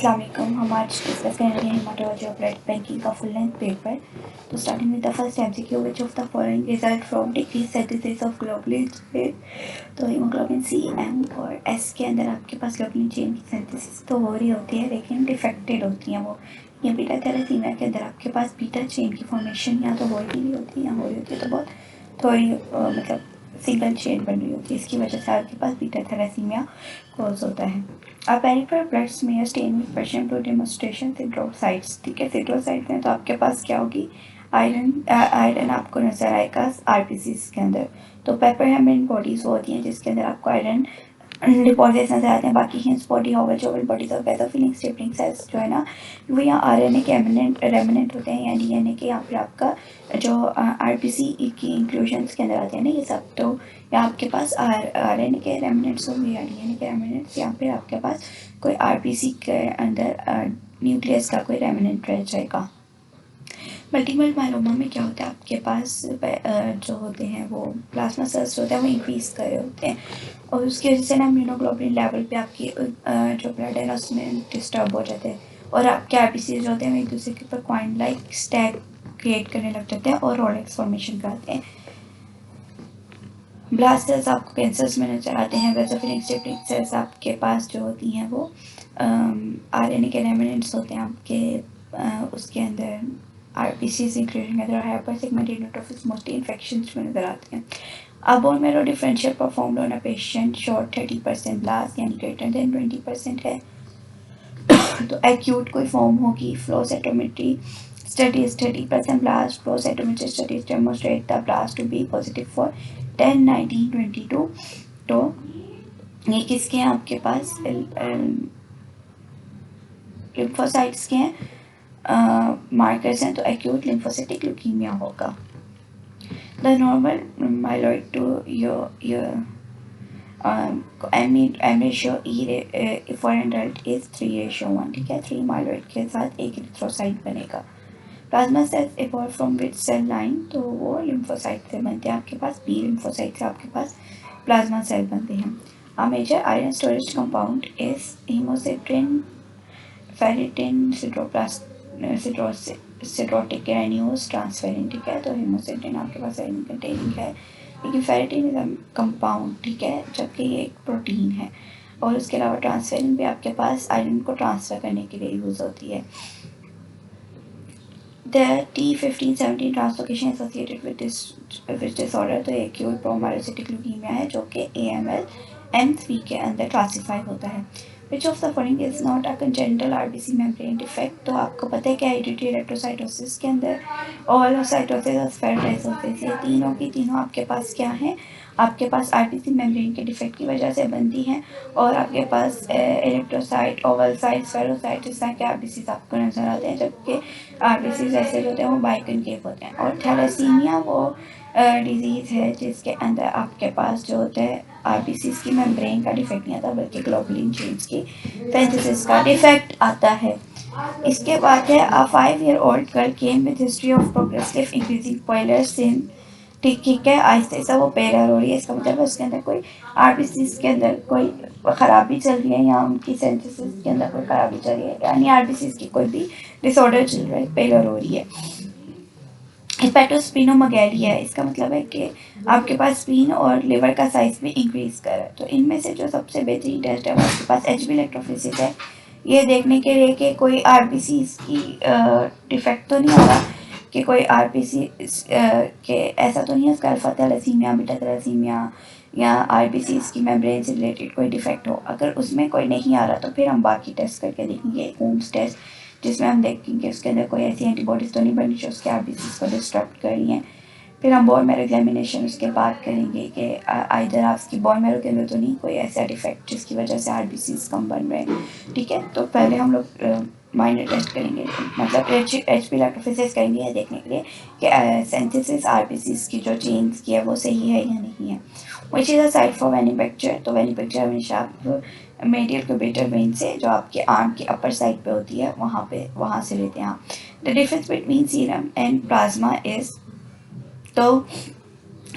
अस्सलाम वालेकुम। हम आज डिस्कस करेंगे हेमाटोलॉजी ऑफ ब्लड बैंकिंग का फुल लेंथ पेपर। तो starting with the first MCQ, which of the following result from decrease synthesis of globulin chain. तो हीमोग्लोबिन सी, एम और एस के अंदर आपके पास ग्लोबुलिन चेन की सिंथेसिस तो हो रही होती है, लेकिन डिफेक्टेड होती हैं वो। या बीटा थैलेसीमिया के अंदर आपके पास बीटा चेन की फॉर्मेशन या तो हो ही नहीं होती है, या हो रही होती है तो बहुत थोड़ी मतलब सिंगल चेन बन रही होती है। इसकी वजह से आपके पास बीटा थैलेसीमिया कोज होता है। अब peripheral blood smear stain with Prussian to demonstration siderocytes. ठीक है, सिड्रोसाइट्स में तो आपके पास क्या होगी, आयरन आपको नजर आएगा आरबीसीज के अंदर। तो पेपर हेमरिन बॉडीज वो होती हैं जिसके अंदर आपको आयरन डिपॉजिट्स नजर आते हैं। बाकी हिंस बॉडी, हॉवल जोवल बॉडीज और बेसोफिलिंग स्टेपलिंग सेल्स जो है ना, वो यहाँ आरएनए के रेमिनेंट होते हैं, या डीएनए के, या फिर आपका जो आरबीसी की इंक्लूजन्स के अंदर आते हैं ना ये सब। तो या आपके पास आरएनए के रेमिनेंट्स होंगे या डीएनए के रेमिनेंट्स, या फिर आपके पास कोई आरबीसी के अंदर न्यूक्लियस का कोई रेमिनेंट रह जाएगा। मल्टीपल मायलोमा में क्या होता है, आपके पास जो होते हैं वो प्लाज्मा सेल्स होते हैं वो इंक्रीज कर रहे होते हैं, और उसकी वजह से ना इम्यूनोग्लोबुलिन लेवल पे आपकी जो ब्लड है ना उसमें डिस्टर्ब हो जाते हैं, और आपके आरबीसी जो होते हैं वो एक दूसरे के ऊपर कॉइन लाइक स्टैक क्रिएट करने लग जाते हैं और रोलेक्स फॉर्मेशन कराते हैं। ब्लास्ट सेल्स आपको कैंसर्स में नजर आते हैं। बेसोफिलिक स्टेपलिंग सेल्स आपके पास जो होती हैं वो आरएनए के रेमिनेंट्स होते हैं आपके उसके अंदर RBCs including other hyper segmented neutrophils mostly infections में नजर आते हैं। अब bone marrow differential performed on a patient short 30% blast यानी ग्रेटर देन 20% है। तो एक्यूट कोई फॉर्म होगी, flow cytometry studies 30% blast, flow cytometry studies demonstrate the blast to be positive for 10, 19, 22। तो ये किसके हैं आपके पास, लिम्फोसाइट्स के हैं, मार्कर्स हैं, तो एक्यूट लिम्फोसिटिक ल्यूकीमिया होगा। The normal myeloid to your M ratio E for adult is 3:1। ठीक है, 3 माइलॉइड के साथ एक इरिथ्रोसाइट बनेगा। Plasma cells evolve from which cell line, तो वो लिम्फोसाइट से बनते हैं आपके पास, बी लिम्फोसाइट से आपके पास प्लाज्मा सेल बनते हैं। A major iron storage compound is haemosiderin, ferritin, siderotic granules, transferrin. ठीक है, तो हेमोसिट्रिन आपके पास आयरन कंटेनिंग है, लेकिन फेरिटिन इज अ कंपाउंड, ठीक है, जबकि ये एक प्रोटीन है। और उसके अलावा ट्रांसफेरिन भी आपके पास आयरन को ट्रांसफ़र करने के लिए यूज़ होती है। The T1517 translocation associated with disorder, तो एक एक्यूट प्रोमायोसिटिक ल्यूकीमिया है जो कि AML M3 के अंदर क्लासीफाई होता है। Which of the following is not a congenital RBC membrane defect, तो आपको पता है कि हेरिडिटरी इलेक्ट्रोसाइटोसिस के अंदर ओवलोसाइटोसिस और स्फेरोटाइटोसिस, ये तीनों की तीनों आपके पास क्या है, आपके पास आरबीसी मेम्ब्रेन के डिफेक्ट की वजह से बनती हैं, और आपके पास इलेक्ट्रोसाइट, ओवलसाइट, स्फेरोसाइट, इस तरह के आरबीसी आपको नजर आते हैं, जबकि आरबीसी ऐसे जो होते हैं वो बाइकनकेव होते हैं। और थैलेसीमिया वो डिजीज़ है जिसके अंदर आपके पास जो होता है आरबीसी की मेम्ब्रेन का डिफेक्ट नहीं आता, बल्कि ग्लोबुलिन चेन्स की सिंथेसिस का डिफेक्ट आता है। इसके बाद है a 5-year-old girl came with history of progressive increasing pallor since. ठीक है, आहिस्ता आहिस्ता वो पेलर हो रही है, इसका मतलब है उसके अंदर कोई आरबीसी के अंदर कोई खराबी चल रही है, या उनकी सिंथेसिस के अंदर कोई खराबी चल रही है, यानी आरबीसी की कोई भी डिसऑर्डर चल रहा है, पेलर हो रही है। हेपेटोस्प्लीनोमेगाली है, इसका मतलब है कि आपके पास स्प्लीन और लिवर का साइज भी इंक्रीज कर रहा है। तो इनमें से जो सबसे बेहतरीन टेस्ट है वो आपके पास HB इलेक्ट्रोफोरेसिस है, ये देखने के लिए कि कोई आरबीसी की डिफेक्ट तो नहीं होगा, कि कोई आरबीसी के ऐसा तो नहीं है उसका अल्फा थैलेसीमिया, बीटा थैलेसीमिया या आरबीसी की मेम्ब्रेन से रिलेटेड कोई डिफेक्ट हो। अगर उसमें कोई नहीं आ रहा तो फिर हम बाकी टेस्ट करके देखेंगे, होम्स टेस्ट, जिसमें हम देखेंगे उसके अंदर कोई ऐसी एंटीबॉडीज तो नहीं बनी जो उसके आरबीसी को डिस्टर्ब कर रही हैं। फिर हम बोन मैरो एग्जामिनेशन उसके बाद करेंगे कि आइदर आपकी बोन मैरो के अंदर तो नहीं कोई ऐसा डिफेक्ट जिसकी वजह से आरबीसी कम बन रहे हैं। ठीक है, तो पहले हम लोग माइनर टेस्ट करेंगे, मतलब HB इलेक्ट्रोफोरेसिस करेंगे ये देखने के लिए कि सिंथेसिस आरबीसी की जो चेन्स की है वो सही है या नहीं है। Which is a site for venipuncture, तो वेनिपेक्चर हमेशा आप मेडियल क्यूबेटर वेन से जो आपके आर्म की अपर साइड पे होती है वहाँ से लेते हैं आप। The difference between serum and plasma is, तो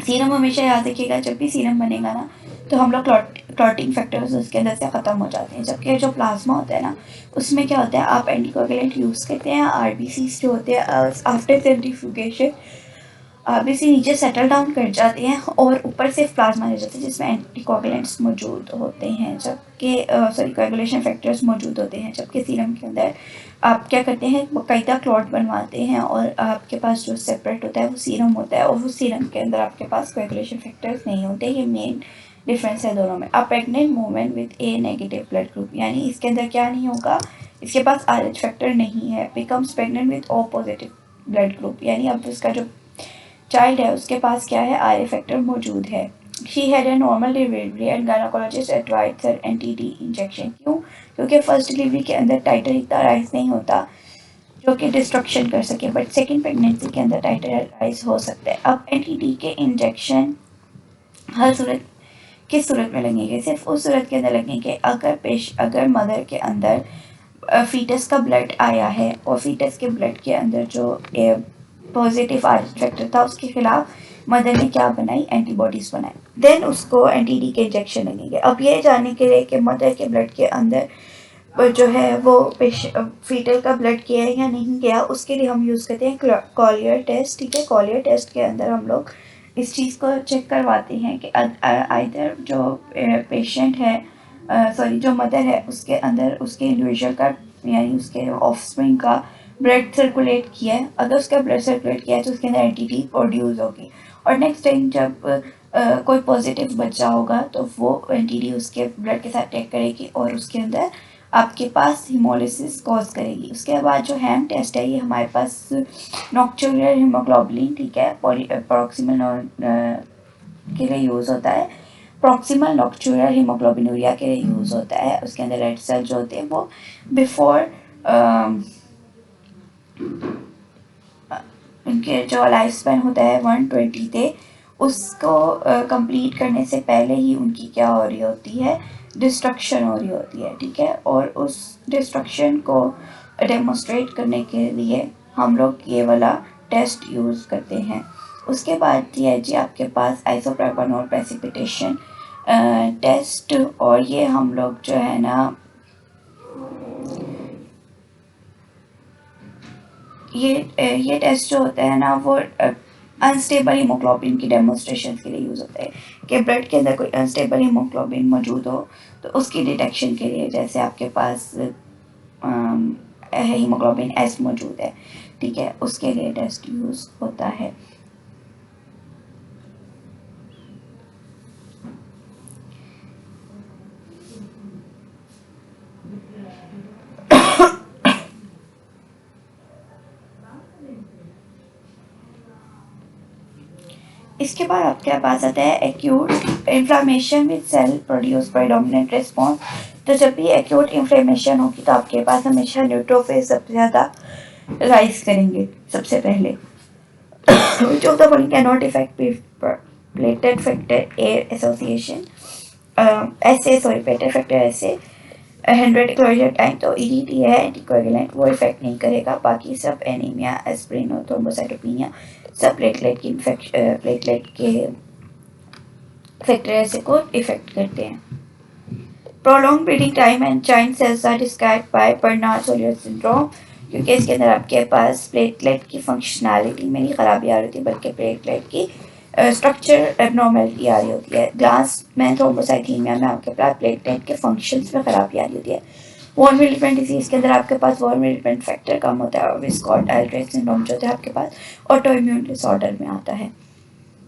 सीरम हमेशा याद रखिएगा जब भी सीरम बनेगा ना तो हम लोग क्लॉटिंग फैक्टर्स उसके अंदर से ख़त्म हो जाते हैं। जबकि जो प्लाज्मा होता है ना, उसमें क्या होता है, आप एंटीकोगुलेंट यूज़ करते हैं, आरबीसीज जो होते हैं आफ्टर सेंट्रीफ्यूगेशन आरबीसी नीचे सेटल डाउन कर जाते हैं और ऊपर से प्लाज्मा रह जाता है जिसमें एंटीकोगुलेंट्स मौजूद होते हैं, जबकि कोएगुलेशन फैक्टर्स मौजूद होते हैं। जबकि सीरम के अंदर आप क्या करते हैं, बाकायदा क्लॉट बनवाते हैं और आपके पास जो सेपरेट होता है वो सीरम होता है, और वो सीरम के अंदर आपके पास कोएगुलेशन फैक्टर्स नहीं होते। ये मेन डिफरेंस है दोनों में। अ pregnant woman with A negative blood group, यानी इसके अंदर क्या नहीं होगा, इसके पास RH फैक्टर नहीं है, becomes pregnant with O positive blood group, यानी अब उसका जो चाइल्ड है उसके पास क्या है, RA फैक्टर मौजूद है। She had a normal delivery and gynaecologist advised her NTD injection. क्यों? क्योंकि फर्स्ट डिलीवरी के अंदर टाइटर इतना राइज नहीं होता जो कि डिस्ट्रक्शन कर सके, बट सेकेंड प्रेगनेंसी के अंदर टाइटर राइज हो सकता है। अब NTD के इंजेक्शन हर सूरत किस सूरत में लगेंगे, सिर्फ उस सूरत के अंदर लगेंगे अगर मदर के अंदर फीटस का ब्लड आया है और फीटस के ब्लड के अंदर जो पॉजिटिव RH फैक्टर था उसके खिलाफ मदर ने क्या बनाई, एंटीबॉडीज बनाई, देन उसको NTD के इंजेक्शन लगेंगे। अब ये जानने के लिए कि मदर के ब्लड के अंदर जो है वो फीटल का ब्लड गया है या नहीं गया, उसके लिए हम यूज़ करते हैं कॉलियर टेस्ट। ठीक है, कॉलियर टेस्ट के अंदर हम लोग इस चीज़ को चेक करवाते हैं कि आइदर जो पेशेंट है जो मदर है उसके अंदर उसके इंडिविजुअल का यानी उसके ऑफस्प्रिंग का ब्लड सर्कुलेट किया है। अगर उसका ब्लड सर्कुलेट किया है तो उसके अंदर NTD प्रोड्यूस होगी, और नेक्स्ट टाइम जब कोई पॉजिटिव बच्चा होगा तो वो NTD उसके ब्लड के साथ अटैक करेगी और उसके अंदर आपके पास हिमोलिसिस कॉज करेगी। उसके बाद जो हैम टेस्ट है ये हमारे पास नॉक्चुलर हीमोग्लोबिन, ठीक है, प्रॉक्सिमल के लिए यूज़ होता है, प्रॉक्सिमल नॉक्चुलर हीमोग्लोबिनूरिया के लिए यूज़ होता है। उसके अंदर रेड सेल जो होते हैं वो बिफोर उनके जो लाइफ स्पैन होता है 120 डे, उसको कंप्लीट करने से पहले ही उनकी क्या हो रही होती है, डिस्ट्रक्शन हो रही होती है। ठीक है, और उस डिस्ट्रक्शन को डेमोस्ट्रेट करने के लिए हम लोग ये वाला टेस्ट यूज़ करते हैं। उसके बाद है जी आपके पास आइसोप्रोपेनॉल प्रेसिपिटेशन टेस्ट, और ये हम लोग जो है ना ये टेस्ट जो होता है ना वो अनस्टेबल हीमोग्लोबिन की डेमोन्स्ट्रेशन के लिए यूज़ होता है कि ब्लड के अंदर कोई अनस्टेबल हीमोग्लोबिन मौजूद हो तो उसकी डिटेक्शन के लिए, जैसे आपके पास हीमोग्लोबिन S मौजूद है, ठीक है, उसके लिए टेस्ट यूज़ होता है। इसके बाद आपके पास आता है acute inflammation with cell produce predominant response. तो जब भी एक्यूट इन्फ्लेमेशन होगी तो आपके पास हमेशा न्यूट्रोफिल सबसे ज़्यादा राइज करेंगे सबसे पहले। जो the following can not effect platelet factor a association platelet factor assay 100 closure time, तो EDT है एंटीकोएगुलेंट, वो इफेक्ट नहीं करेगा। बाकी सब एनीमिया, एस्पिरिन और थ्रोम्बोसाइटोपेनिया सब प्लेटलेट के फैक्टर ऐसे को इफेक्ट करते हैं। Prolong bleeding time and giant cells are described by Bernard Soulier syndrome, क्योंकि इसके अंदर आपके पास प्लेटलेट की फंक्शनैलिटी में नहीं खराबी आ रही थी बल्कि प्लेटलेट की स्ट्रक्चर एबनॉर्मलिटी आ रही होती है। ग्लास में थ्रोम्बोसाइटोपेनिया में आपके पास प्लेटलेट के फंक्शंस में खराबी आ रही होती है। वॉन विलिपेंट डिजीज़ के अंदर आपके पास वॉन विलिपेंट फैक्टर कम होता है और विस्कॉट एल्ड्रेच सिंड्रोम जो होता है आपके पास ऑटो इम्यून डिसऑर्डर में आता है।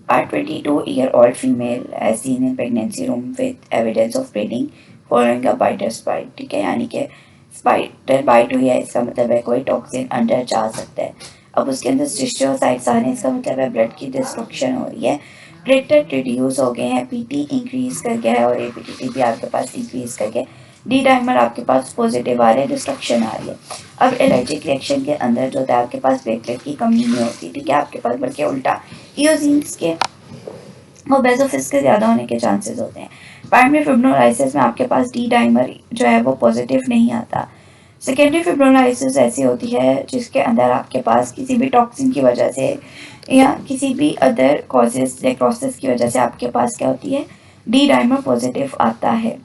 A 22-year-old female as seen in pregnancy room with evidence of bleeding following a biter bite, ठीक है, यानी कि स्पाइडर बाइट हुई है, इसका मतलब है कोई टॉक्सिन अंदर जा सकता है। अब उसके अंदर स्टिशियोसाइट्स आ रहे हैं, इसका मतलब है ब्लड की डिस्ट्रक्शन हो रही है, प्लेटलेट रिड्यूस हो गए हैं, PT इंक्रीज कर गया है और APTT भी आपके पास इंक्रीज कर गया, D डाइमर आपके पास पॉजिटिव आ रहे हैं, डिस्ट्रक्शन आ रही है। अब एलर्जिक रिएक्शन के अंदर जो होता है आपके पास प्लेटलेट की कमी नहीं होती, ठीक है, आपके पास बल्कि उल्टा इओजिन्स के और बेसोफिल्स के ज़्यादा होने के चांसेस होते हैं। प्राइमरी फिब्रोलाइसिस में आपके पास D डाइमर जो है वो पॉजिटिव नहीं आता। सेकेंडरी फिब्रोलाइसिस ऐसी होती है जिसके अंदर आपके पास किसी भी टॉक्सिन की वजह से या किसी भी अदर कॉजेज नेक्रोसिस की वजह से आपके पास क्या होती है, डी डाइमर पॉजिटिव आता है।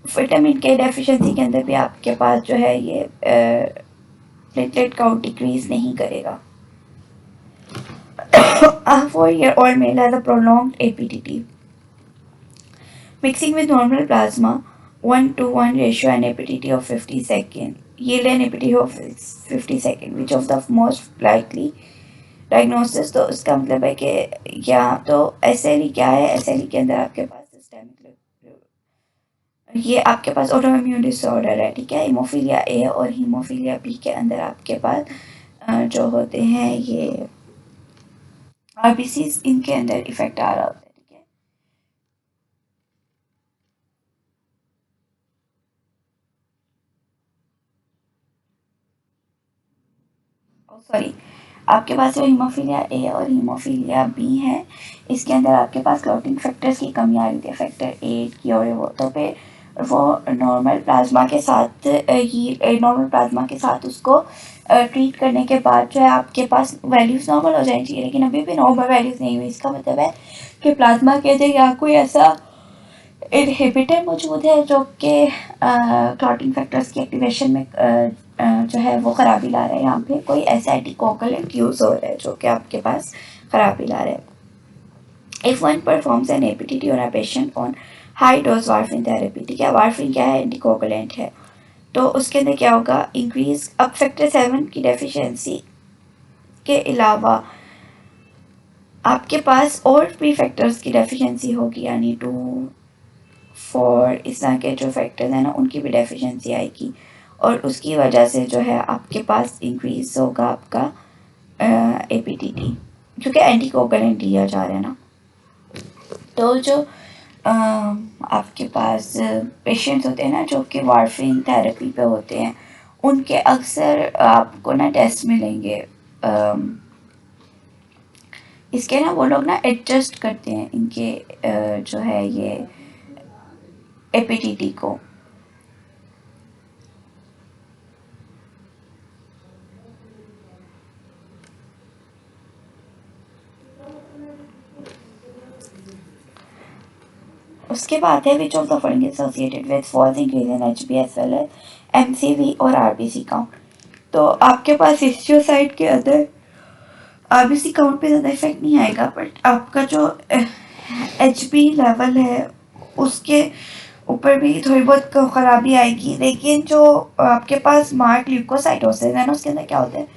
विटामिन के डेफिशिएंसी के अंदर भी आपके पास जो है ये प्लेटलेट काउंट डिक्रीज नहीं करेगा। A 4-year-old male has a prolonged APTT. Mixing with normal plasma 1:1 ratio and APTT of 50 seconds. Yield an APTT of 50 seconds. Which of the most likely diagnosis? तो इसका मतलब है कि या तो SLE क्या है? SLE के अंदर आपके पास सिस्टेमिक, ये आपके पास ऑटोइम्यून डिसऑर्डर है, ठीक है। हीमोफीलिया ए और हीमोफीलिया बी के अंदर आपके पास जो होते हैं ये आरबीसीज, इनके अंदर इफेक्ट आ रहा होता है, ठीक है। सॉरी, आपके पास जो हीमोफीलिया ए और हीमोफीलिया बी है, इसके अंदर आपके पास क्लॉटिंग फैक्टर्स की कमी आ रही थी, फैक्टर 8 की, और वो नॉर्मल प्लाज्मा के साथ नॉर्मल प्लाज्मा के साथ उसको ट्रीट करने के बाद जो है आपके पास वैल्यूज़ नॉर्मल हो जानी चाहिए, लेकिन अभी भी नॉर्मल वैल्यूज़ नहीं हुई। इसका मतलब है कि प्लाज्मा के अंदर या कोई ऐसा इनहिबिटर मौजूद है जो कि क्लॉटिंग फैक्टर्स की एक्टिवेशन में जो है वो ख़राबी ला रहा है। यहाँ पे कोई ऐसा एंटीकोगुलेंट यूज़ हो रहा है जो कि आपके पास ख़राबी ला रहा है। If one performs an APTT on a patient on high dose warfarin therapy, ठीक है, वार्फिन क्या है? एंटीकोगुलेंट है। तो उसके अंदर क्या होगा? इंक्रीज अब फैक्टर 7 की डेफिशिएंसी के अलावा आपके पास और भी फैक्टर्स की डेफिशिएंसी होगी, यानी 2, 4 इस तरह के जो फैक्टर्स हैं ना, उनकी भी डेफिशिएंसी आएगी, और उसकी वजह से जो है आपके पास इंक्रीज होगा आपका एपीटीटी, क्योंकि एंटीकोगुलेंट दिया जा रहा है ना। तो जो आपके पास पेशेंट्स होते हैं ना जो कि वार्फिन थेरेपी पे होते हैं, उनके अक्सर आपको ना टेस्ट मिलेंगे, इसके ना वो लोग ना एडजस्ट करते हैं इनके जो है ये एपीटीटी को। उसके बाद है which of the following associated with false increase in HB as well as MCV और आरबीसी काउंट। तो आपके पास हिस्टियोसाइट के अंदर आरबीसी काउंट पे ज़्यादा इफेक्ट नहीं आएगा, बट आपका जो एचबी लेवल है उसके ऊपर भी थोड़ी बहुत ख़राबी आएगी। लेकिन जो आपके पास मार्क ल्यूकोसाइटोसिस है ना, उसके अंदर क्या होता है?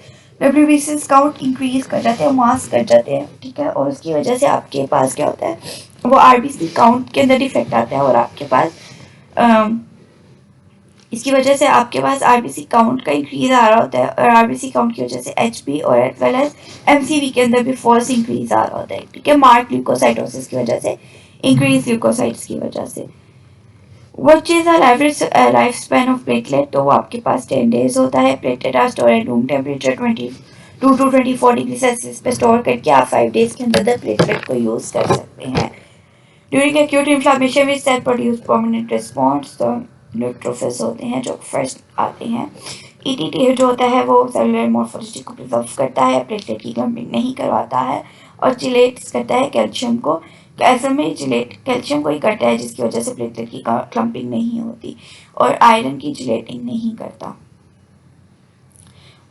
डब्ल्यूबीसी काउंट इंक्रीज कर जाते हैं, मास कर जाते हैं, ठीक है, और उसकी वजह से आपके पास क्या होता है? वो आरबीसी काउंट के अंदर इफेक्ट आता है, और आपके पास इसकी वजह से आपके पास आरबीसी काउंट का इंक्रीज आ रहा होता है, और आरबीसी काउंट की वजह से एचबी और एज वेल एज एमसीवी के अंदर भी फॉल्स इंक्रीज आ रहा होता है, ठीक है, मार्क ल्यूकोसाइटोसिस की वजह से, इंक्रीज ल्यूकोसाइट्स की वजह से। What is average life span of platelet? तो वो आपके पास 10 डेज होता है। Platelet are store at room temperature 22 to 24 degree Celsius पे स्टोर करके आप 5 डेज के अंदर प्लेटलेट को यूज़ कर सकते हैं। ड्यूरिंग एक्यूट इन्फ्लामेशन विच सेल प्रोड्यूस परमानेंट रिस्पॉन्स, तो न्यूट्रोफिल्स होते हैं जो फर्स्ट आते हैं। ईटीटी जो होता है वो सेलुलर मॉर्फोलॉजी को प्रिजर्व करता है, प्लेटलेट की क्लम्पिंग नहीं करवाता है, और चिलेट्स करता है कैल्शियम को। असल में चिलेट कैल्शियम को ही करता है, जिसकी वजह से प्लेटलेट की क्लम्पिंग नहीं होती, और आयरन की चिलेटिंग नहीं करता।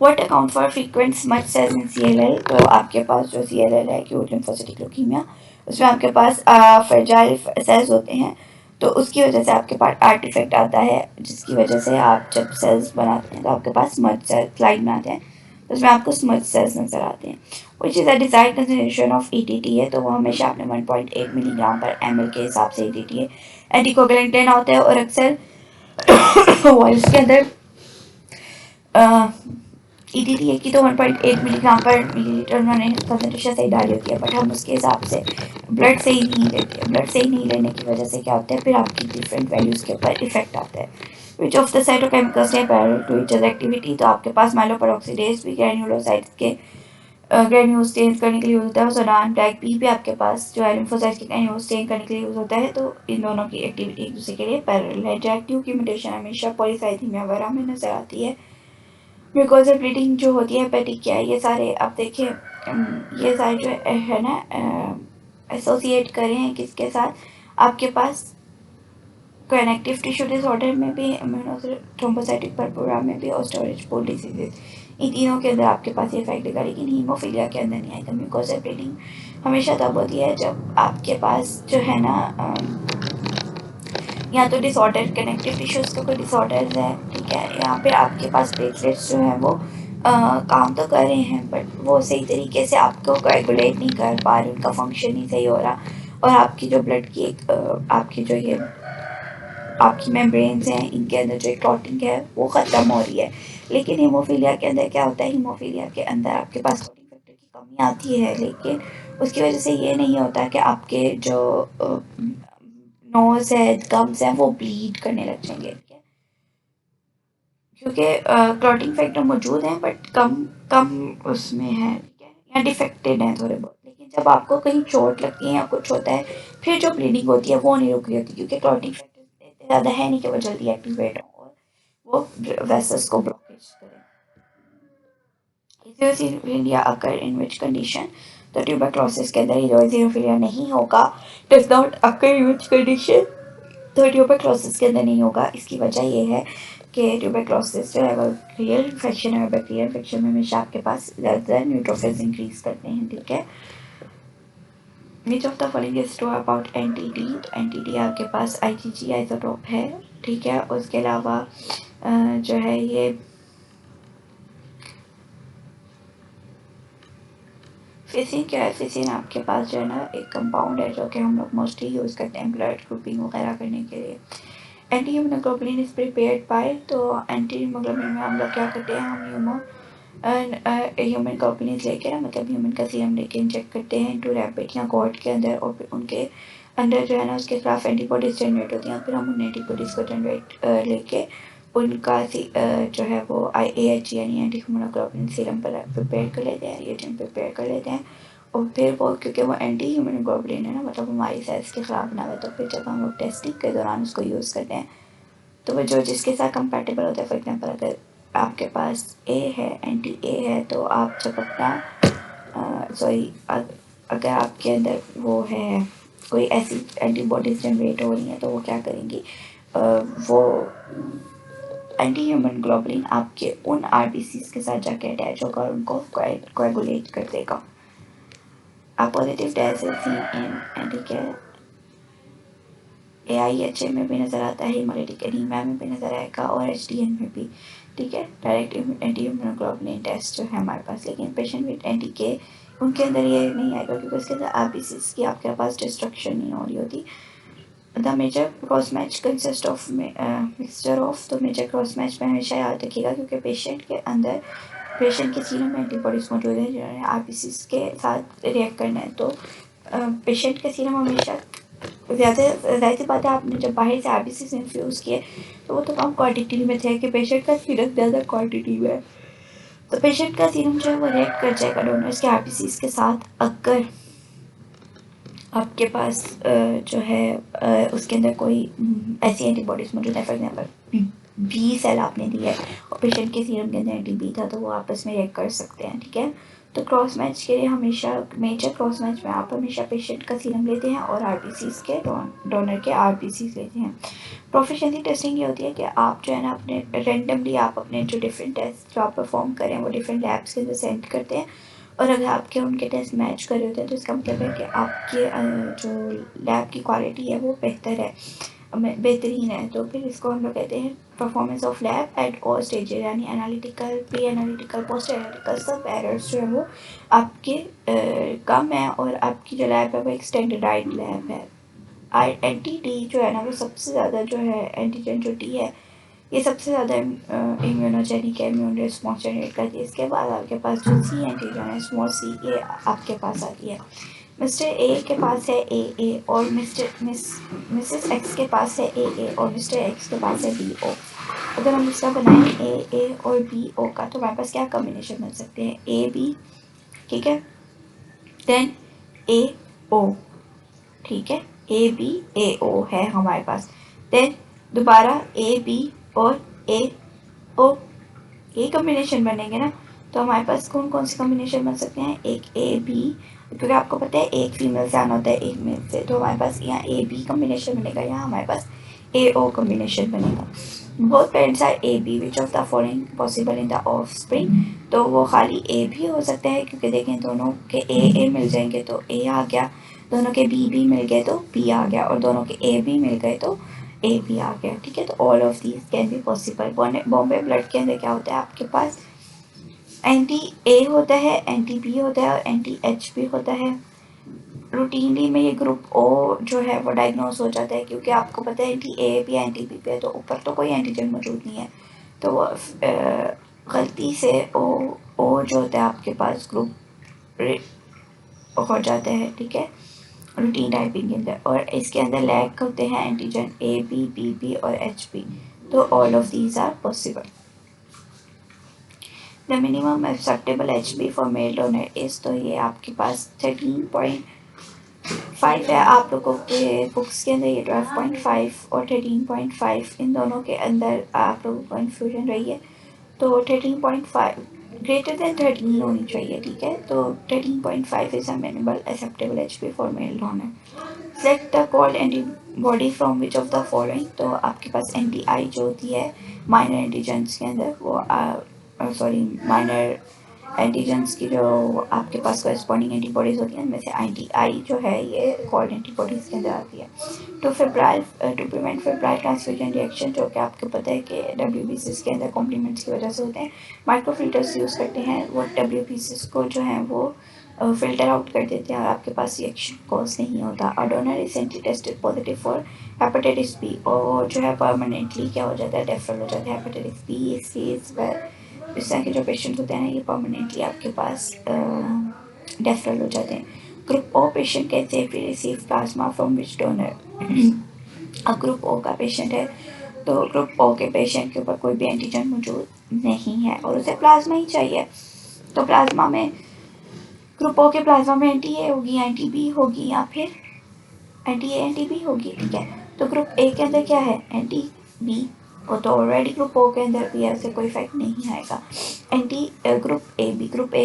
What account for frequent smudge cells in CLL? तो आपके पास जो CLL है, एक्यूट लिम्फोसिटिक ल्यूकीमिया, उसमें आपके पास फ्रेजाइल सेल्स होते हैं, तो उसकी वजह से आपके पास आर्टिफैक्ट आता है, जिसकी वजह से आप जब सेल्स बनाते हैं तो आपके पास स्मच सेल्स स्लाइड में आते हैं, तो उसमें आपको स्मच सेल्स नजर आते हैं। विच is a desired concentration of ETT है, तो वो हमेशा आपने 1.8 मिलीग्राम पर ml के हिसाब से ETT है। एंटीकोगुलेंट होता है, और अक्सर वॉइस के अंदर ETT की तो 1.8 मिलीग्राम पर मिलीलीटर उन्होंने कंसनट्रेशन सही डाली होती है, बट हम उसके हिसाब से ब्लड से ही नहीं लेते। ब्लड से ही नहीं लेने की वजह से क्या होता है, फिर आपकी डिफरेंट वैल्यूज़ के ऊपर इफेक्ट आता है। विच ऑफ द साइटोकेमिकल्स ने parallel to each other activity? तो आपके पास माइलोपेरोक्सीडेज भी ग्रैन्युलोसाइट्स के ग्रैन्यूल्स चेंज करने के लिए यूज होता है, सोडान टैग पी भी आपके पास जो है लिम्फोसाइट्स के ग्रैन्यूल्स चेंज करने के लिए यूज होता है। तो इन दोनों की एक्टिविटी एक दूसरे के लिए पैरेलल है। JAK2 की म्यूटेशन हमेशा पॉलीसाइथीमिया वगैरह में नजर आती है। बिकॉज ब्लीडिंग जो होती है पेटिकिया, ये सारे आप देखिए, ये सारे जो है ना एसोसिएट करें हैं किसके साथ? आपके पास कनेक्टिव टिश्यू डिसऑर्डर में भी, थ्रोम्बोसाइटिक परपोरा में भी और स्टोरेज पोल डिजीजेज, इन तीनों के अंदर आपके पास ये इफेक्ट दिखा, लेकिन हीमोफीलिया के अंदर नहीं आएगा। म्यूकोसा ब्लीडिंग हमेशा तब होती है जब आपके पास जो है ना या तो डिसऑर्डर कनेक्टिव टिश्यूज़ का कोई डिसऑर्डर है, ठीक है, यहाँ पे आपके पास प्लेटलेट्स जो हैं वो काम तो कर रहे हैं बट वो सही तरीके से आपको कोएगुलेट नहीं कर पा रहे, उनका फंक्शन नहीं सही हो रहा, और आपकी जो ब्लड की एक आपकी जो ये आपकी मेम्ब्रेन्स हैं, इनके अंदर जो एक क्लॉटिंग है वो ख़त्म हो रही है। लेकिन हीमोफीलिया के अंदर क्या होता है, हीमोफीलिया के अंदर आपके पास क्लॉटिंग फैक्टर की कमी आती है, लेकिन उसकी वजह से ये नहीं होता कि आपके जो नोज़ है, गम्स हैं, वो ब्लीड करने लग जाएंगे, ठीक है, क्योंकि क्लॉटिंग फैक्टर मौजूद हैं बट कम कम उसमें है, ठीक है, या डिफेक्टेड हैं थोड़े बहुत। लेकिन जब आपको कहीं चोट लगती है या कुछ होता है, फिर जो ब्लीडिंग होती है वो नहीं रुक रही होती, क्योंकि क्लॉटिंग फैक्टर इतने ज़्यादा है नहीं कि वो जल्दी एक्टिवेट हो और वो वेसल्स को ब्लॉकेज करें। Haemophilia occur in which condition, तो ट्यूबरक्लोसिस के अंदर हीमोफीलिया नहीं होगा, does not occur in which condition, तो ट्यूबरक्लोसिस के अंदर नहीं होगा। इसकी वजह ये है कि ट्यूबरक्लोसिस जो है वो बैक्टीरियल इन्फेक्शन है, बैक्टीरियल इन्फेक्शन में हमेशा आपके पास ज़्यादा न्यूट्रोफिल्स इंक्रीज करते हैं, ठीक है। Which of the following is true about anti-D, तो एंटी-डी आपके पास IgG आइसोटोप है, ठीक है, उसके अलावा जो है ये फिसिन क्या है, फिसिन आपके पास जो है ना एक कंपाउंड है जो कि हम लोग मोस्टली यूज़ करते हैं ब्लड ग्रुपिंग वगैरह करने के लिए। Anti haemoglobin is prepared by, तो एंटी हीमोग्लोबिन में हम लोग क्या करते हैं, हम ह्यूमन ग्लोबिन लेके ना, मतलब ह्यूमन का सीरम लेके इंजेक्ट करते हैं इनटू रैबिट या गॉट के अंदर, और फिर उनके अंदर जो है ना उसके खिलाफ एंटीबॉडीज जनरेट होती हैं, फिर हम उन एंटीबॉडीज़ को जनरेट लेके उनका जो है वो AH यानी एंटी हीमोग्लोबिन सीरम पर प्रिपेयर कर लेते हैं, रिएजेंट प्रिपेयर कर लेते हैं, और फिर वो क्योंकि वो एंटी हीमोग्लोबिन है ना, मतलब हमारी सेल्स के खिलाफ ना हो, तो फिर जब हम लोग टेस्टिंग के दौरान उसको यूज़ करते हैं तो वो जो जिसके साथ कंपैटिबल होता है, फॉर एग्जांपल अगर आपके पास A है, एंटी A है, तो आप जब अपना सॉरी अगर आपके अंदर वो है कोई ऐसी एंटीबॉडीज जनरेट हो रही हैं, तो वो क्या करेंगी, वो एंटी ह्यूमन ग्लोबुलिन आपके उन RBCs के साथ जाके अटैच होगा और उनको कोएगुलेट कर देगा। आप पॉजिटिव डेल्टा इन, ठीक है, AIHA में भी नज़र आता है, हेमोलिटिक एनीमिया में भी नज़र आएगा, और HDN में भी, ठीक है, डायरेक्ट एंटी हीमोग्लोबिन टेस्ट जो है हमारे पास। लेकिन पेशेंट विद NTK उनके अंदर ये नहीं आएगा, क्योंकि उसके अंदर RBCs की आपके पास डिस्ट्रक्शन नहीं हो रही होती। The major cross match consist of mixture of, तो मेजर क्रॉस मैच में हमेशा याद रखिएगा, क्योंकि पेशेंट के अंदर पेशेंट के सीरम में एंटीबॉडीज़ मौजूद है जिन्होंने RBCs के साथ रिएक्ट करना है, तो पेशेंट के सीरम हमेशा ज़्यादा, ज़ाहिर सी बात है, आपने जब बाहर से RBCs इन्फ्यूज़ किए तो वो तो कम क्वांटिटी में थे कि पेशेंट का सीरम ज़्यादा क्वांटिटी में, तो पेशेंट का सीरम जो है वो रिएक्ट कर जाएगा डोनर्स के RBCs के साथ, अगर आपके पास जो है उसके अंदर कोई ऐसी एंटीबॉडीज़ मौजूद है, फॉर एग्जांपल B सेल आपने दी है और पेशेंट के सीरम के अंदर anti-B था, तो वो आपस में रिएक्ट कर सकते हैं, ठीक है। तो क्रॉस मैच के लिए हमेशा मेजर क्रॉस मैच में आप हमेशा पेशेंट का सीरम लेते हैं और RBCs के डोनर के RBCs लेते हैं। प्रोफिशिएंसी टेस्टिंग ये होती है कि आप जो है ना अपने रेंडमली आप अपने जो डिफरेंट टेस्ट जो आप परफॉर्म करें वो डिफरेंट लैब्स के अंदर सेंड करते हैं, और अगर आपके उनके टेस्ट मैच कर रहे होते हैं तो इसका मतलब है कि आपके जो लैब की क्वालिटी है वो बेहतर है, बेहतरीन है। तो फिर इसको हम लोग कहते हैं performance of lab at all stages, यानी analytical, pre analytical, post analytical सब एरर्स जो है वो आपके कम है, और आपकी जो लैब है वो एक स्टैंडर्डाइज्ड लैब है। NTD जो है ना वो सबसे ज़्यादा जो है एंटीजन जो T है ये सबसे ज़्यादा इम्यूनोजेनिक है, इम्यून रिस्पॉन्स जनरेट करती है। इसके बाद आपके पास जो C एंटीजन है, स्मॉल c, ये आपके पास आती है। मिस्टर A के पास है AA और मिसेस X के पास है AA और मिस्टर X के पास है BO। अगर हम इसका बनाएं AA और BO का, तो हमारे पास क्या कॉम्बिनेशन बन सकते हैं, AB, ठीक है, देन AO, ठीक है, ABAO है हमारे पास, देन दोबारा AB और AO, ये कॉम्बिनेशन बनेंगे ना, तो तो हमारे पास कौन कौन से कॉम्बिनेशन बन सकते हैं, एक ए बी, क्योंकि आपको पता है एक फीमेल से आना होता है एक मेल से, तो हमारे पास यहाँ ए बी कॉम्बिनेशन बनेगा, यहाँ हमारे पास ए ओ कॉम्बिनेशन बनेगा। Both parents are A B, which of the following possible in the offspring, तो वो खाली ए भी हो सकता है, क्योंकि देखें दोनों के ए मिल जाएंगे तो ए आ गया, दोनों के बी मिल गए तो बी आ गया, और दोनों के ए बी मिल गए तो ए बी आ गया, ठीक है। तो all of these can be possible. Bombay blood के अंदर क्या होता है, आपके पास एंटी ए होता है, एंटी बी होता है और एंटी एच भी होता है। रूटीनली में ये ग्रुप ओ जो है वो डायग्नोस हो जाता है, क्योंकि आपको पता है एंटी ए भी एंटी बी पे है, तो ऊपर तो कोई एंटीजन मौजूद नहीं है, तो वो गलती से ओ जो होता है आपके पास ग्रुप हो जाता है, ठीक है, रूटीन टाइपिंग के अंदर, और इसके अंदर लैग होते हैं एंटीजन ए बी और एच बी, तो all of these are possible. The minimum acceptable H B for male donor is, तो ये आपके पास 13.5 है, आप लोगों के बुक्स के अंदर ये 12.5 और 13.5, इन दोनों के अंदर आप लोगों को कन्फ्यूजन रही है, तो 13.5 ग्रेटर देन 13 होनी चाहिए, ठीक है, तो 13.5 is a minimal acceptable H B for male donor. Select the cold antibody from which of the following, तो आपके पास एंटी आई जो होती है माइनर एंटीजेंस के अंदर, वो माइनर एंटीजेंस की जो आपके पास कॉरेस्पॉन्डिंग एंटीबॉडीज़ होती हैं, उनमें से एंटी आई जो है ये कोल्ड एंटीबॉडीज़ के अंदर आती है। To prevent febrile transfusion reaction, जो कि आपको पता है कि WBCs के अंदर कॉम्प्लीमेंट्स की वजह से होते हैं, माइक्रोफिल्टर्स यूज़ करते हैं, वो WBCs को जो है वो फिल्टर आउट कर देते हैं और आपके पास रिएक्शन कॉज नहीं होता। और donor recently tested positive for hepatitis B, और जो है परमानेंटली क्या हो जाता है, डेफरल हो जाता है हेपेटाइटिस बी। इस तरह के जो पेशेंट होते हैं ना, ये परमानेंटली आपके पास डेफरल हो जाते हैं। Group O patient can safely receive plasma from which donor, अब ग्रुप ओ का पेशेंट है, तो ग्रुप ओ के पेशेंट के ऊपर कोई भी एंटीजन मौजूद नहीं है और उसे प्लाज्मा ही चाहिए, तो प्लाज्मा में ग्रुप ओ के प्लाज्मा में एंटी ए होगी, एंटी बी होगी, या फिर एंटी ए एंटी बी होगी, ठीक है। तो ग्रुप ए के अंदर क्या है, एंटी बी, वो तो ऑलरेडी ग्रुप ओ के अंदर भी ऐसे कोई इफेक्ट नहीं आएगा। ग्रुप ए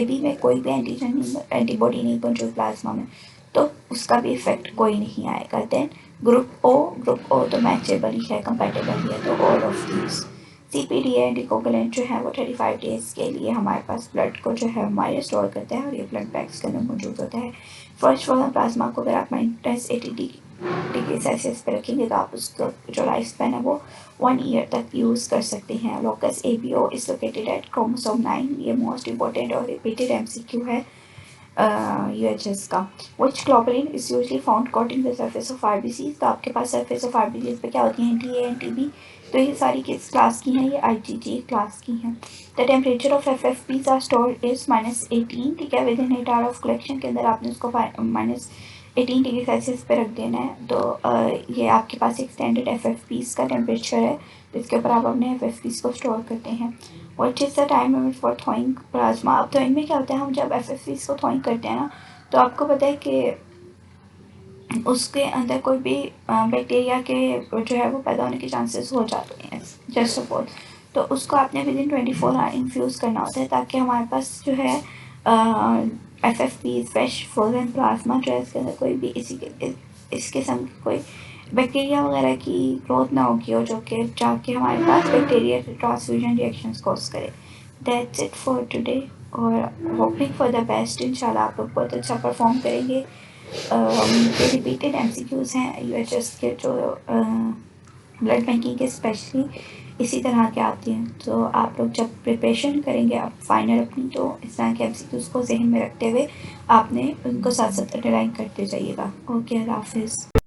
बी में कोई भी एंटीबॉडी नहीं मौजूद प्लाज्मा में, तो उसका भी इफेक्ट कोई नहीं आएगा। देन ग्रुप ओ तो मैचेबल ही है, कंपेटेबल ही है, तो all of these. CPD anticoagulant जो है वो 35 डेज़ के लिए हमारे पास ब्लड को जो है हमारे स्टोर करता है और ये ब्लड बैग्स के अंदर मौजूद होता है। फर्स्ट फॉर्म प्लाज्मा को अगर आप -80 डिग्री सेल्सियस पे रखेंगे तो आप उसको जो लाइफ स्पैन है वो 1 ईयर तक यूज़ कर सकते हैं। Locus ABO is located at chromosome 9, ये मोस्ट इंपॉर्टेंट और रिपीटेड MCQ है UHS का। Which globulin is usually found coating the surface of RBCs, तो आपके पास सर्फेस ऑफ RBCs पे क्या होती हैं, एंटी ए एंटी बी, तो ये सारी किस क्लास की हैं, ये IgG क्लास की हैं। The temperature of FFPs are stored is -18, ठीक है, within 8 hour of collection के अंदर आपने उसको -18 डिग्री सेल्सियस पे रख देना है। तो ये आपके पास एक स्टैंडर्ड FFPs का टेम्परेचर है जिसके ऊपर आप अपने FFPs को स्टोर करते हैं। What is the time limit for थॉइंग plasma, अब थॉइंग में क्या होता है, हम जब FFPs को थॉइंग करते हैं ना, तो आपको पता है कि उसके अंदर कोई भी बैक्टीरिया के जो है वो पैदा होने के चांसेस हो जाते हैं, जस्ट सपोज, तो उसको आपने विद इन 24 आवर इन्फ्यूज़ करना होता है, ताकि हमारे पास जो है FFPs फ्रेश फ्रोजन प्लाज्मा जो है इसके अंदर कोई भी इस किस्म की कोई बैक्टीरिया वगैरह की ग्रोथ ना होगी, और जो कि जाके हमारे पास बैक्टीरिया ट्रांसफ्यूजन रिएक्शंस कॉज करे। दैट्स इट फॉर टुडे, और होपिंग फॉर द बेस्ट, इंशाल्लाह आप लोग बहुत अच्छा परफॉर्म करेंगे। रिपीटेड MCQs हैं UHS के, जो ब्लड बैंकिंग के स्पेशली इसी तरह के आती हैं, तो आप लोग जब प्रिपरेशन करेंगे आप फाइनल अपनी, तो इस तरह के MCQs को जहन में रखते हुए आपने उनको साथ साथ अंडरलाइन करते जाइएगा। ओके, अल्लाह हाफिज़।